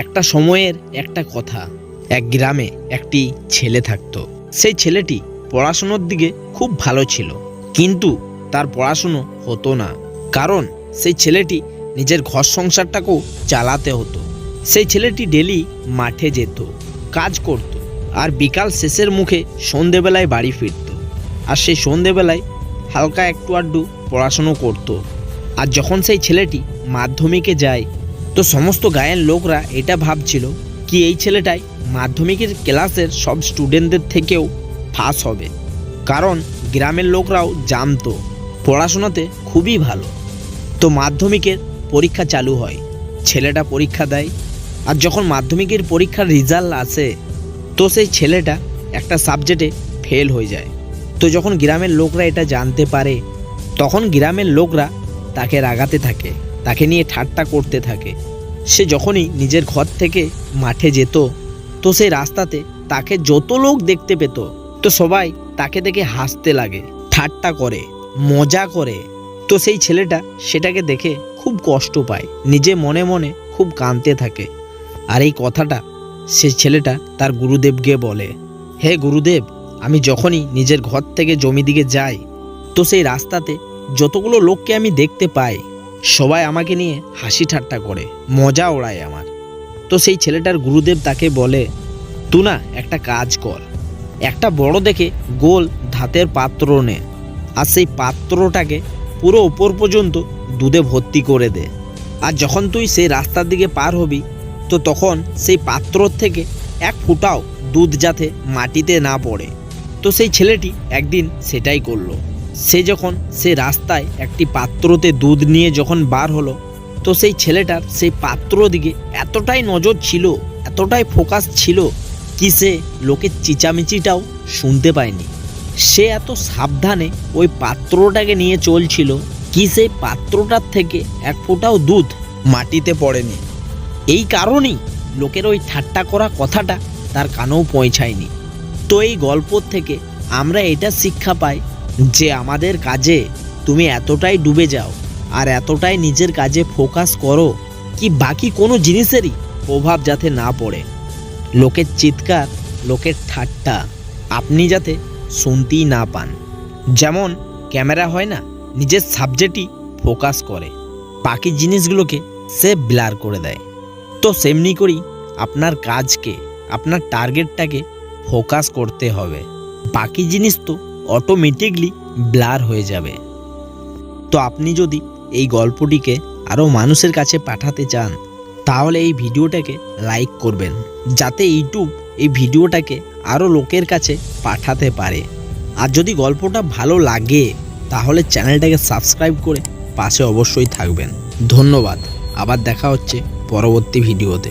একটা সময়ের একটা কথা। এক গ্রামে একটি ছেলে থাকতো। সেই ছেলেটি পড়াশুনোর দিকে খুব ভালো ছিল, কিন্তু তার পড়াশুনো হতো না, কারণ সেই ছেলেটি নিজের ঘর সংসারটাকেও চালাতে হতো। সেই ছেলেটি ডেলি মাঠে যেত, কাজ করত, আর বিকাল শেষের মুখে সন্ধেবেলায় বাড়ি ফিরত। আর সেই সন্ধেবেলায় হালকা একটু আধটু পড়াশুনো করত। আর যখন সেই ছেলেটি মাধ্যমিকে যায়, তো সমস্ত গাঁয়ের লোকরা এটা ভাবছিল কি এই ছেলেটাই মাধ্যমিকের ক্লাসের সব স্টুডেন্টদের থেকেও ফার্স্ট হবে, কারণ গ্রামের লোকরাও জানতো পড়াশোনাতে খুবই ভালো। তো মাধ্যমিকের পরীক্ষা চালু হয়, ছেলেটা পরীক্ষা দেয়। আর যখন মাধ্যমিকের পরীক্ষার রেজাল্ট আসে, তো সেই ছেলেটা একটা সাবজেক্টে ফেল হয়ে যায়। তো যখন গ্রামের লোকরা এটা জানতে পারে, তখন গ্রামের লোকরা তাকে রাগাতে থাকে, তাকে নিয়ে ঠাট্টা করতে থাকে। সে যখনই নিজের ঘর থেকে মাঠে যেত, তো সেই রাস্তাতে তাকে যত লোক দেখতে পেত, তো সবাই তাকে দেখে হাসতে লাগে, ঠাট্টা করে, মজা করে। তো সেই ছেলেটা সেটাকে দেখে খুব কষ্ট পায়, নিজে মনে মনে খুব কাঁদতে থাকে। আর এই কথাটা সেই ছেলেটা তার গুরুদেবকে বলে, হে গুরুদেব, আমি যখনই নিজের ঘর থেকে জমি দিকে যাই, তো সেই রাস্তাতে যতগুলো লোককে আমি দেখতে পাই, সবাই আমাকে নিয়ে হাসি ঠাট্টা করে, মজা ওড়ায় আমার। তো সেই ছেলেটার গুরুদেব তাকে বলে, তুই না একটা কাজ কর, একটা বড় দেখে গোল ধাতের পাত্র নে, আর সেই পাত্রটাকে পুরো উপর পর্যন্ত দুধে ভর্তি করে দে। আর যখন তুই সেই রাস্তার দিকে পার হবি, তো তখন সেই পাত্র থেকে এক ফুটাও দুধ যাতে মাটিতে না পড়ে। তো সেই ছেলেটি একদিন সেটাই করলো। সে যখন সে রাস্তায় একটি পাত্রতে দুধ নিয়ে যখন বার হলো, তো সেই ছেলেটার সেই পাত্র দিকে এতটাই নজর ছিল, এতটাই ফোকাস ছিল কি সে লোকের চিচামিচিটাও শুনতে পায়নি। সে এত সাবধানে ওই পাত্রটাকে নিয়ে চলছিল কি সেই পাত্রটার থেকে এক ফোঁটাও দুধ মাটিতে পড়েনি। এই কারণেই লোকের ওই ঠাট্টা করা কথাটা তার কানেও পৌঁছায়নি। তো এই গল্প থেকে আমরা এটা শিক্ষা পাই যে আমাদের কাজে তুমি এতটাই ডুবে যাও আর এতটাই নিজের কাজে ফোকাস করো কি বাকি কোনো জিনিসেরই প্রভাব যাতে না পড়ে। লোকের চিৎকার, লোকের ঠাট্টা আপনি যাতে শুনতেই না পান। যেমন ক্যামেরা হয় না, নিজের সাবজেক্টই ফোকাস করে, বাকি জিনিসগুলোকে সে ব্লার করে দেয়। তো সেমনি করেই আপনার কাজকে, আপনার টার্গেটটাকে ফোকাস করতে হবে, বাকি জিনিস তো অটোমেটিকলি ব্লার হয়ে যাবে। তো আপনি যদি এই গল্পটিকে আরও মানুষের কাছে পাঠাতে চান, তাহলে এই ভিডিওটাকে লাইক করবেন, যাতে ইউটিউব এই ভিডিওটাকে আরও লোকের কাছে পাঠাতে পারে। আর যদি গল্পটা ভালো লাগে, তাহলে চ্যানেলটাকে সাবস্ক্রাইব করে পাশে অবশ্যই থাকবেন। ধন্যবাদ। আবার দেখা হচ্ছে পরবর্তী ভিডিওতে।